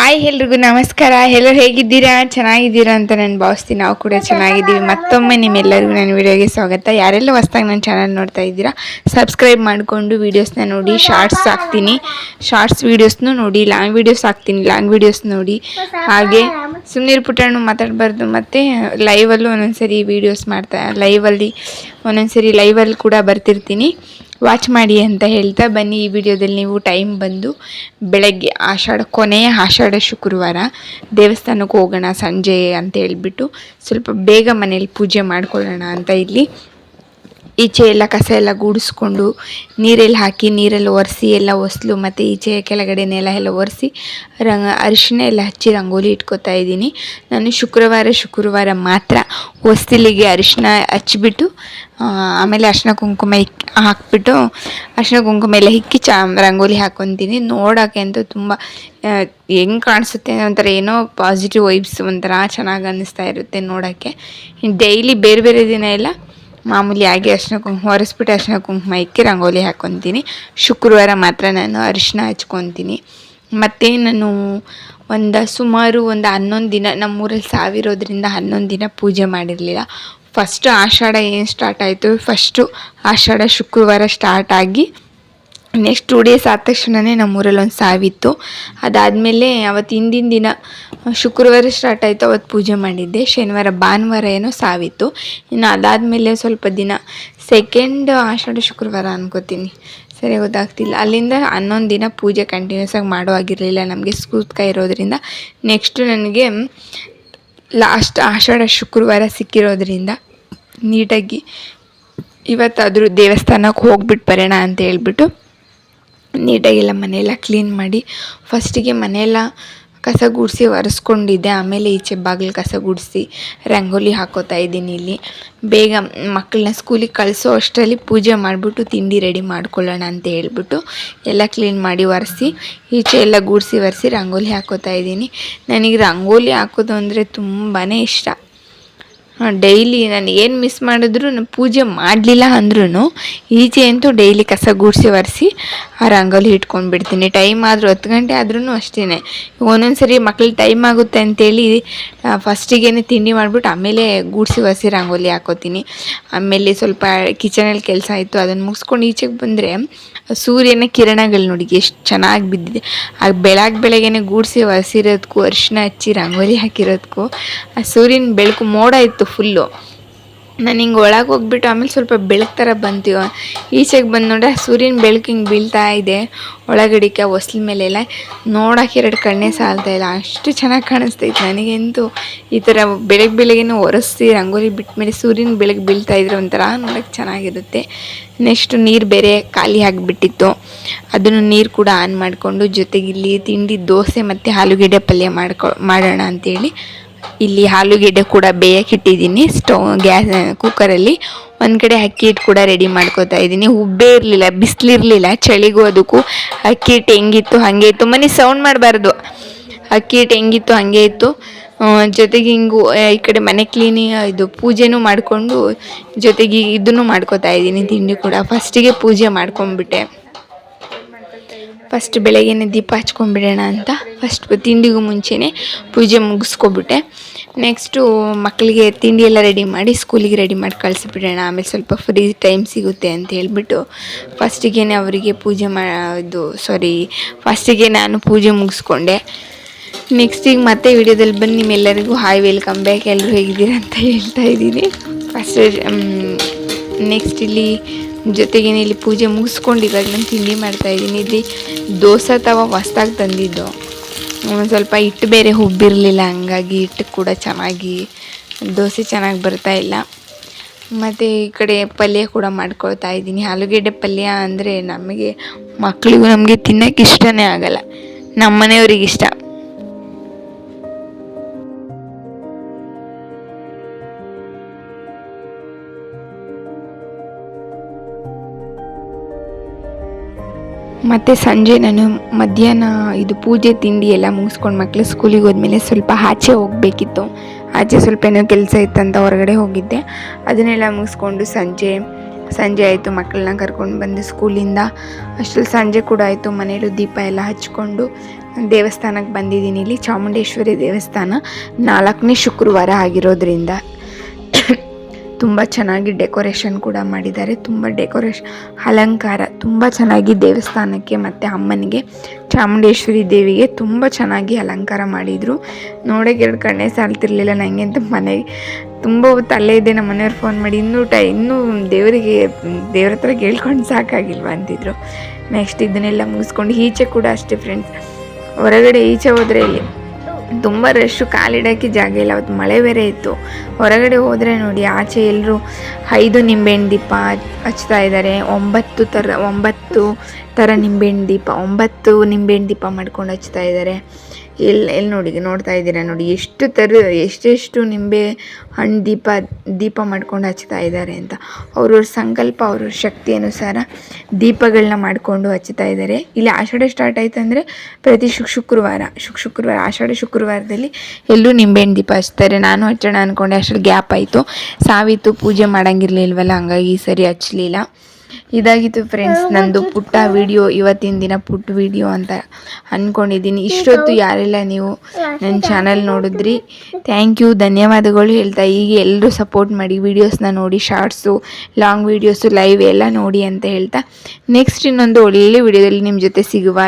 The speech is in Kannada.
ಹಾಯ್ ಎಲ್ರಿಗೂ ನಮಸ್ಕಾರ. ಎಲ್ಲರೂ ಹೇಗಿದ್ದೀರಾ? ಚೆನ್ನಾಗಿದ್ದೀರಾ ಅಂತ ನಾನು ಭಾವಿಸ್ತೀನಿ. ನಾವು ಕೂಡ ಚೆನ್ನಾಗಿದ್ದೀವಿ. ಮತ್ತೊಮ್ಮೆ ನಿಮ್ಮೆಲ್ಲರಿಗೂ ನನ್ನ ವಿಡಿಯೋಗೆ ಸ್ವಾಗತ. ಯಾರೆಲ್ಲ ಹೊಸ್ದಾಗಿ ನನ್ನ ಚಾನಲ್ ನೋಡ್ತಾ ಇದ್ದೀರಾ ಸಬ್ಸ್ಕ್ರೈಬ್ ಮಾಡಿಕೊಂಡು ವೀಡಿಯೋಸ್ನ ನೋಡಿ. ಶಾರ್ಟ್ಸ್ ಹಾಕ್ತೀನಿ, ಶಾರ್ಟ್ಸ್ ವೀಡಿಯೋಸ್ನು ನೋಡಿ, ಲಾಂಗ್ ವೀಡಿಯೋಸ್ ಹಾಕ್ತೀನಿ, ಲಾಂಗ್ ವೀಡಿಯೋಸ್ ನೋಡಿ. ಹಾಗೆ ಸುಮ್ಮನೆ ಪುಟ್ಟಣ್ಣು ಮಾತಾಡಬಾರ್ದು. ಮತ್ತು ಲೈವಲ್ಲೂ ಒಂದೊಂದ್ಸರಿ ವೀಡಿಯೋಸ್ ಲೈವಲ್ಲಿ ಕೂಡ ಬರ್ತಿರ್ತೀನಿ, ವಾಚ್ ಮಾಡಿ ಅಂತ ಹೇಳ್ತಾ ಬನ್ನಿ. ಈ ವಿಡಿಯೋದಲ್ಲಿ ನೀವು ಟೈಮ್ ಬಂದು ಬೆಳಗ್ಗೆ ಕೊನೆಯ ಆಷಾಢ ಶುಕ್ರವಾರ ದೇವಸ್ಥಾನಕ್ಕೆ ಹೋಗೋಣ ಸಂಜೆ ಅಂತ ಹೇಳ್ಬಿಟ್ಟು ಸ್ವಲ್ಪ ಬೇಗ ಮನೇಲಿ ಪೂಜೆ ಮಾಡ್ಕೊಳ್ಳೋಣ ಅಂತ ಇಲ್ಲಿ ಈಚೆ ಎಲ್ಲ ಕಸ ಎಲ್ಲ ಗೂಡಿಸ್ಕೊಂಡು ನೀರೆಲ್ಲ ಹಾಕಿ ನೀರೆಲ್ಲ ಒರೆಸಿ ಎಲ್ಲ ಹೊಸ್ಲು ಮತ್ತು ಈಚೆ ಕೆಳಗಡೆ ನೆಲ ಎಲ್ಲ ಒರೆಸಿ ಅರಿಶಿನ ಎಲ್ಲ ಹಚ್ಚಿ ರಂಗೋಲಿ ಇಟ್ಕೋತಾ ಇದ್ದೀನಿ. ನಾನು ಶುಕ್ರವಾರ ಮಾತ್ರ ಹೊಸ್ತಿಲಿಗೆ ಅರಿಶಿನ ಹಚ್ಚಿಬಿಟ್ಟು ಆಮೇಲೆ ಅರಿಶಿನ ಕುಂಕುಮ ಹಾಕ್ಬಿಟ್ಟು ಅರಿಶಿನ ಕುಂಕುಮ ಎಲ್ಲ ಹಿಕ್ಕಿ ರಂಗೋಲಿ ಹಾಕ್ಕೊತೀನಿ. ನೋಡೋಕ್ಕೆ ಅಂತೂ ತುಂಬ ಹೆಂಗೆ ಕಾಣಿಸುತ್ತೆ ಒಂಥರ ಏನೋ ಪಾಸಿಟಿವ್ ವೈಬ್ಸ್ ಒಂಥರ ಚೆನ್ನಾಗಿ ಅನ್ನಿಸ್ತಾ ಇರುತ್ತೆ ನೋಡೋಕ್ಕೆ. ಡೈಲಿ ಬೇರೆ ಬೇರೆ ದಿನ ಎಲ್ಲ ಮಾಮೂಲಿ ಆಗಿ ಅರಿಶಿನ ಕುಂಕುಮ ಒರೆಸ್ಬಿಟ್ಟು ಅರಿಶಿನ ಕುಂಕುಮ ಇಕ್ಕಿ ರಂಗೋಲಿ ಹಾಕ್ಕೊತೀನಿ. ಶುಕ್ರವಾರ ಮಾತ್ರ ನಾನು ಅರಿಶಿನ ಹಚ್ಕೊತೀನಿ. ಮತ್ತು ನಾನು ಸುಮಾರು 11 ದಿನ ನಮ್ಮೂರಲ್ಲಿ ಸಾವಿರೋದ್ರಿಂದ 11 ದಿನ ಪೂಜೆ ಮಾಡಿರಲಿಲ್ಲ. ಫಸ್ಟ್ ಆಷಾಢ ಏನು ಸ್ಟಾರ್ಟ್ ಆಯಿತು, ಫಸ್ಟು ಆಷಾಢ ಶುಕ್ರವಾರ ಸ್ಟಾರ್ಟ್ ಆಗಿ ನೆಕ್ಸ್ಟ್ 2 ಡೇಸ್ ಆದ ತಕ್ಷಣವೇ ನಮ್ಮೂರಲ್ಲಿ ಒಂದು ಸಾವಿತ್ತು. ಅದಾದಮೇಲೆ ಅವತ್ತು ಹಿಂದಿನ ದಿನ ಶುಕ್ರವಾರ ಸ್ಟಾರ್ಟ್ ಆಯಿತು, ಅವತ್ತು ಪೂಜೆ ಮಾಡಿದ್ದೆ. ಭಾನುವಾರ ಏನೋ ಸಾವಿತ್ತು. ಇನ್ನು ಅದಾದಮೇಲೆ ಸ್ವಲ್ಪ ದಿನ ಸೆಕೆಂಡ್ ಆಷಾಢ ಶುಕ್ರವಾರ ಅನ್ಕೋತೀನಿ, ಸರಿ ಗೊತ್ತಾಗ್ತಿಲ್ಲ. ಅಲ್ಲಿಂದ 11 ದಿನ ಪೂಜೆ ಕಂಟಿನ್ಯೂಸ್ ಆಗಿ ಮಾಡೋ ಆಗಿರಲಿಲ್ಲ ನಮಗೆ ಸೂತಕ ಇರೋದ್ರಿಂದ. ನೆಕ್ಸ್ಟು ನನಗೆ ಲಾಸ್ಟ್ ಆಷಾಢ ಶುಕ್ರವಾರ ಸಿಕ್ಕಿರೋದ್ರಿಂದ ನೀಟಾಗಿ ಇವತ್ತಾದರೂ ದೇವಸ್ಥಾನಕ್ಕೆ ಹೋಗ್ಬಿಟ್ಟು ಬರೋಣ ಅಂತ ಹೇಳ್ಬಿಟ್ಟು ನೀಟಾಗೆಲ್ಲ ಮನೆಯೆಲ್ಲ ಕ್ಲೀನ್ ಮಾಡಿ ಫಸ್ಟಿಗೆ ಮನೆಯೆಲ್ಲ ಕಸ ಗುಡಿಸಿ ಒರೆಸ್ಕೊಂಡಿದ್ದೆ. ಆಮೇಲೆ ಈಚೆ ಬಾಗಿಲು ಕಸ ಗುಡಿಸಿ ರಂಗೋಲಿ ಹಾಕೋತಾ ಇದ್ದೀನಿ. ಇಲ್ಲಿ ಬೇಗ ಮಕ್ಕಳನ್ನ ಸ್ಕೂಲಿಗೆ ಕಳಿಸೋ ಅಷ್ಟರಲ್ಲಿ ಪೂಜೆ ಮಾಡಿಬಿಟ್ಟು ತಿಂಡಿ ರೆಡಿ ಮಾಡ್ಕೊಳ್ಳೋಣ ಅಂತ ಹೇಳ್ಬಿಟ್ಟು ಎಲ್ಲ ಕ್ಲೀನ್ ಮಾಡಿ ಒರೆಸಿ ಈಚೆ ಎಲ್ಲ ಗುಡಿಸಿ ಒರೆಸಿ ರಂಗೋಲಿ ಹಾಕೋತಾ ಇದ್ದೀನಿ. ನನಗೆ ರಂಗೋಲಿ ಹಾಕೋದು ಅಂದರೆ ತುಂಬಾ ಇಷ್ಟ. ಡೈಲಿ ನಾನು ಏನು ಮಿಸ್ ಮಾಡಿದ್ರು ಪೂಜೆ ಮಾಡಲಿಲ್ಲ ಅಂದ್ರೂ ಈಚೆ ಅಂತೂ ಡೈಲಿ ಕಸ ಗುಡಿಸಿ ಒರೆಸಿ ಆ ರಂಗೋಲಿ ಇಟ್ಕೊಂಡು ಬಿಡ್ತೀನಿ. ಟೈಮ್ ಆದರೂ 10 ಗಂಟೆ ಆದ್ರೂ ಅಷ್ಟೇ. ಒಂದೊಂದು ಸರಿ ಮಕ್ಳಿಗೆ ಟೈಮ್ ಆಗುತ್ತೆ ಅಂತೇಳಿ ಫಸ್ಟಿಗೆ ತಿಂಡಿ ಮಾಡಿಬಿಟ್ಟು ಆಮೇಲೆ ಗುಡಿಸಿ ಒರೆಸಿ ರಂಗೋಲಿ ಹಾಕೋತೀನಿ. ಆಮೇಲೆ ಸ್ವಲ್ಪ ಕಿಚನಲ್ಲಿ ಕೆಲಸ ಆಯಿತು, ಅದನ್ನು ಮುಗಿಸ್ಕೊಂಡು ಈಚೆಗೆ ಬಂದರೆ ಸೂರ್ಯನ ಕಿರಣಗಳು ನೋಡಿ ಎಷ್ಟು ಚೆನ್ನಾಗಿ ಬಿದ್ದಿದೆ. ಆಗ ಬೆಳಗ್ಗೆನೆ ಗೂಡಿಸಿ ಒರೆಸಿರೋದಕ್ಕೂ ಅರಿಶಿನ ಹಚ್ಚಿ ರಂಗೋಲಿ ಹಾಕಿರೋದಕ್ಕೂ ಆ ಸೂರ್ಯನ ಬೆಳಕು ಮೋಡ ಇತ್ತು ಫುಲ್ಲು. ನಾನು ಹಿಂಗೆ ಒಳಗೆ ಹೋಗ್ಬಿಟ್ಟು ಆಮೇಲೆ ಸ್ವಲ್ಪ ಬೆಳಕು ಥರ ಬಂತೀವ ಈಚೆಗೆ ಬಂದು ನೋಡ್ರೆ ಸೂರ್ಯನ ಬೆಳಕು ಹಿಂಗೆ ಬೀಳ್ತಾ ಇದೆ ಒಳಗಡಿಕೆ ಹೊಸ್ಲ ಮೇಲೆಲ್ಲ. ನೋಡೋಕೆ 2 ಕಣ್ಣೇ ಸಾಲ್ತಾ ಇಲ್ಲ, ಅಷ್ಟು ಚೆನ್ನಾಗಿ ಕಾಣಿಸ್ತೈತೆ ನನಗಂತೂ. ಈ ಥರ ಬೆಳಗ್ಗೆನೇ ಒರೆಸಿ ರಂಗೋಲಿ ಬಿಟ್ಮೇಲೆ ಸೂರ್ಯನ ಬೆಳಕು ಬೀಳ್ತಾ ಇದ್ರೆ ಒಂಥರ ನೋಡೋಕ್ಕೆ ಚೆನ್ನಾಗಿರುತ್ತೆ. ನೆಕ್ಸ್ಟು ನೀರು ಬೇರೆ ಖಾಲಿ ಆಗಿಬಿಟ್ಟಿತ್ತು, ಅದನ್ನು ನೀರು ಕೂಡ ಆನ್ ಮಾಡಿಕೊಂಡು ಜೊತೆಗೆ ಇಲ್ಲಿ ತಿಂಡಿ ದೋಸೆ ಮತ್ತು ಆಲೂಗೆಡ್ಡೆ ಪಲ್ಯ ಮಾಡೋಣ ಅಂಥೇಳಿ ಇಲ್ಲಿ ಆಲೂಗೆಡ್ಡೆ ಕೂಡ ಬೇಯಕ್ಕಿಟ್ಟಿದ್ದೀನಿ ಗ್ಯಾಸ್ ಕುಕ್ಕರಲ್ಲಿ. ಒಂದು ಕಡೆ ಅಕ್ಕಿ ಹಿಟ್ಟು ಕೂಡ ರೆಡಿ ಮಾಡ್ಕೋತಾ ಇದ್ದೀನಿ. ಉಬ್ಬೇ ಇರಲಿಲ್ಲ, ಬಿಸಿಲಿರಲಿಲ್ಲ, ಚಳಿಗೂ ಅದಕ್ಕೂ ಅಕ್ಕಿ ಹಿಟ್ಟು ಹೆಂಗಿತ್ತು ಹಾಗೆ ಇತ್ತು. ಮನೆ ಸೌಂಡ್ ಮಾಡಬಾರ್ದು. ಅಕ್ಕಿ ಹಿಟ್ಟು ಹೆಂಗಿತ್ತು ಹಾಗೆ ಇತ್ತು. ಜೊತೆಗೆ ಈ ಕಡೆ ಮನೆ ಕ್ಲೀನಿಂಗ್ ಪೂಜೆನೂ ಮಾಡಿಕೊಂಡು ಜೊತೆಗೆ ಇದನ್ನು ಮಾಡ್ಕೋತಾ ಇದ್ದೀನಿ ತಿಂಡಿ ಕೂಡ. ಫಸ್ಟಿಗೆ ಪೂಜೆ ಮಾಡ್ಕೊಂಡ್ಬಿಟ್ಟೆ. ಫಸ್ಟ್ ಬೆಳಗ್ಗೆನೇ ದೀಪ ಹಚ್ಕೊಂಡ್ಬಿಡೋಣ ಅಂತ ಫಸ್ಟ್ ತಿಂಡಿಗೂ ಮುಂಚೆನೇ ಪೂಜೆ ಮುಗಿಸ್ಕೊಬಿಟ್ಟೆ. ನೆಕ್ಸ್ಟು ಮಕ್ಕಳಿಗೆ ತಿಂಡಿ ಎಲ್ಲ ರೆಡಿ ಮಾಡಿ ಸ್ಕೂಲಿಗೆ ರೆಡಿ ಮಾಡಿ ಕಳಿಸಿಬಿಡೋಣ, ಆಮೇಲೆ ಸ್ವಲ್ಪ ಫ್ರೀ ಟೈಮ್ ಸಿಗುತ್ತೆ ಅಂತ ಹೇಳ್ಬಿಟ್ಟು ಫಸ್ಟಿಗೆ ಅವರಿಗೆ ಫಸ್ಟಿಗೆ ನಾನು ಪೂಜೆ ಮುಗಿಸ್ಕೊಂಡೆ. ನೆಕ್ಸ್ಟಿಗೆ ಮತ್ತೆ ವಿಡಿಯೋದಲ್ಲಿ ಬಂದು ನಿಮ್ಮೆಲ್ಲರಿಗೂ ಹಾಯ್ ವೆಲ್ಕಮ್ ಬ್ಯಾಕ್, ಎಲ್ಲರೂ ಹೇಗಿದ್ದೀರಾ ಅಂತ ಹೇಳ್ತಾ ಇದ್ದೀನಿ. ನೆಕ್ಸ್ಟ್ ಇಲ್ಲಿ ಜೊತೆಗೇ ಇಲ್ಲಿ ಪೂಜೆ ಮುಗಿಸ್ಕೊಂಡು ಇವಾಗ ನಾನು ತಿಂಡಿ ಮಾಡ್ತಾಯಿದ್ದೀನಿ. ಇಲ್ಲಿ ದೋಸೆ ತವ ಹೊಸ್ದಾಗಿ ತಂದಿದ್ದು, ಸ್ವಲ್ಪ ಹಿಟ್ಟು ಬೇರೆ ಉಬ್ಬಿರಲಿಲ್ಲ, ಹಂಗಾಗಿ ಹಿಟ್ಟು ಕೂಡ ದೋಸೆ ಚೆನ್ನಾಗಿ ಬರ್ತಾಯಿಲ್ಲ. ಮತ್ತು ಈ ಕಡೆ ಪಲ್ಯ ಕೂಡ ಮಾಡ್ಕೊಳ್ತಾ ಇದ್ದೀನಿ. ಆಲೂಗೆಡ್ಡೆ ಪಲ್ಯ ಅಂದರೆ ನಮಗೆ ತಿನ್ನೋಕ್ಕೆ ಇಷ್ಟನೇ ಆಗಲ್ಲ, ನಮ್ಮ ಮನೆಯವ್ರಿಗೆ ಇಷ್ಟ. ಮತ್ತು ಸಂಜೆ ನಾನು ಮಧ್ಯಾಹ್ನ ಪೂಜೆ ತಿಂಡಿ ಎಲ್ಲ ಮುಗಿಸ್ಕೊಂಡು ಮಕ್ಕಳು ಸ್ಕೂಲಿಗೆ ಹೋದ್ಮೇಲೆ ಸ್ವಲ್ಪ ಆಚೆ ಹೋಗಬೇಕಿತ್ತು. ಆಚೆ ಸ್ವಲ್ಪ ಏನೋ ಕೆಲಸ ಇತ್ತಂತ ಹೊರಗಡೆ ಹೋಗಿದ್ದೆ. ಅದನ್ನೆಲ್ಲ ಮುಗಿಸ್ಕೊಂಡು ಸಂಜೆ ಆಯಿತು. ಮಕ್ಕಳನ್ನ ಕರ್ಕೊಂಡು ಬಂದು ಸ್ಕೂಲಿಂದ ಅಷ್ಟರಲ್ಲಿ ಸಂಜೆ ಕೂಡ ಆಯಿತು. ಮನೇಲೂ ದೀಪ ಎಲ್ಲ ಹಚ್ಕೊಂಡು ದೇವಸ್ಥಾನಕ್ಕೆ ಬಂದಿದ್ದೀನಿ. ಇಲ್ಲಿ ಚಾಮುಂಡೇಶ್ವರಿ ದೇವಸ್ಥಾನ 4ನೇ ಶುಕ್ರವಾರ ಆಗಿರೋದ್ರಿಂದ ತುಂಬ ಚೆನ್ನಾಗಿ ಡೆಕೋರೇಷನ್ ಕೂಡ ಮಾಡಿದ್ದಾರೆ. ತುಂಬ ಅಲಂಕಾರ ತುಂಬ ಚೆನ್ನಾಗಿ ದೇವಸ್ಥಾನಕ್ಕೆ ಮತ್ತು ಅಮ್ಮನಿಗೆ ಚಾಮುಂಡೇಶ್ವರಿ ದೇವಿಗೆ ತುಂಬ ಚೆನ್ನಾಗಿ ಅಲಂಕಾರ ಮಾಡಿದರು. ನೋಡೋಕೆ 2 ಕಣ್ಣೇ ಸಾಲ್ತಿರ್ಲಿಲ್ಲ ನನಗೆ ಅಂತ ಮನೆಗೆ ತುಂಬ ಹೊತ್ತು ಅಲ್ಲೇ ಇದ್ದೆ. ನಮ್ಮ ಮನೆಯವ್ರು ಫೋನ್ ಮಾಡಿ ಇನ್ನೂ ದೇವ್ರ ಹತ್ರ ಕೇಳ್ಕೊಂಡು ಸಾಕಾಗಿಲ್ವ ಅಂತಿದ್ರು. ನೆಕ್ಸ್ಟ್ ಇದನ್ನೆಲ್ಲ ಮುಗಿಸ್ಕೊಂಡು ಈಚೆ ಕೂಡ ಅಷ್ಟೇ ಫ್ರೆಂಡ್ಸ್, ಹೊರಗಡೆ ಈಚೆ ಹೋದರೆ ಇಲ್ಲಿ ತುಂಬ ರಶ್ಶು, ಕಾಲಿಡೋಕ್ಕೆ ಜಾಗ ಇಲ್ಲ. ಅವತ್ತು ಮಳೆ ಬೇರೆ ಇತ್ತು. ಹೊರಗಡೆ ಹೋದರೆ ನೋಡಿ ಆಚೆ ಎಲ್ಲರೂ 5 ನಿಂಬೆಹಣ್ಣು ದೀಪ ಹಚ್ತಾ ಇದ್ದಾರೆ. 9 ಥರ ನಿಂಬೆಹಣ್ಣು ದೀಪ, 9 ನಿಂಬೆಹಣ್ಣು ದೀಪ ಮಾಡ್ಕೊಂಡು ಹಚ್ತಾ ಇದ್ದಾರೆ. ಎಲ್ಲಿ ನೋಡ್ತಾ ಇದ್ದೀರಾ ನೋಡಿ ಎಷ್ಟೆಷ್ಟು ನಿಂಬೆ ಹಣ್ಣು ದೀಪ ಮಾಡ್ಕೊಂಡು ಹಚ್ತಾ ಇದ್ದಾರೆ ಅಂತ. ಅವ್ರವ್ರ ಸಂಕಲ್ಪ, ಅವ್ರವ್ರ ಶಕ್ತಿ ಅನುಸಾರ ದೀಪಗಳನ್ನ ಮಾಡಿಕೊಂಡು ಹಚ್ತಾ ಇದ್ದಾರೆ. ಇಲ್ಲಿ ಆಷಾಢ ಸ್ಟಾರ್ಟ್ ಆಯ್ತು ಅಂದರೆ ಪ್ರತಿ ಶುಕ್ರವಾರ ಆಷಾಢ ಶುಕ್ರವಾರದಲ್ಲಿ ಎಲ್ಲೂ ನಿಂಬೆಹಣ್ಣು ದೀಪ ಹಚ್ತಾರೆ. ನಾನು ಹಚ್ಚೋಣ ಅಂದ್ಕೊಂಡೆ, ಅಷ್ಟರಲ್ಲಿ ಗ್ಯಾಪ್ ಆಯಿತು, ಸಾವಿತ್ತು, ಪೂಜೆ ಮಾಡೋಂಗಿರ್ಲಿಲ್ವಲ್ಲ, ಹಂಗಾಗಿ ಈ ಸರಿ ಹಚ್ಚಲಿಲ್ಲ. ಇದಾಗಿತ್ತು ಫ್ರೆಂಡ್ಸ್ ನಂದು ಪುಟ್ಟ ವಿಡಿಯೋ, ಇವತ್ತಿನ ದಿನ ಪುಟ್ಟ ವಿಡಿಯೋ ಅಂತ ಅಂದ್ಕೊಂಡಿದ್ದೀನಿ. ಇಷ್ಟೊತ್ತು ಯಾರೆಲ್ಲ ನೀವು ನನ್ನ ಚಾನಲ್ ನೋಡಿದ್ರಿ ಥ್ಯಾಂಕ್ ಯು, ಧನ್ಯವಾದಗಳು ಹೇಳ್ತಾ, ಹೀಗೆ ಎಲ್ಲರೂ ಸಪೋರ್ಟ್ ಮಾಡಿ, ವೀಡಿಯೋಸ್ನ ನೋಡಿ, ಶಾರ್ಟ್ಸು, ಲಾಂಗ್ ವೀಡಿಯೋಸು, ಲೈವ್ ಎಲ್ಲ ನೋಡಿ ಅಂತ ಹೇಳ್ತಾ, ನೆಕ್ಸ್ಟ್ ಇನ್ನೊಂದು ಒಳ್ಳೆ ವಿಡಿಯೋದಲ್ಲಿ ನಿಮ್ಮ ಜೊತೆ ಸಿಗುವ.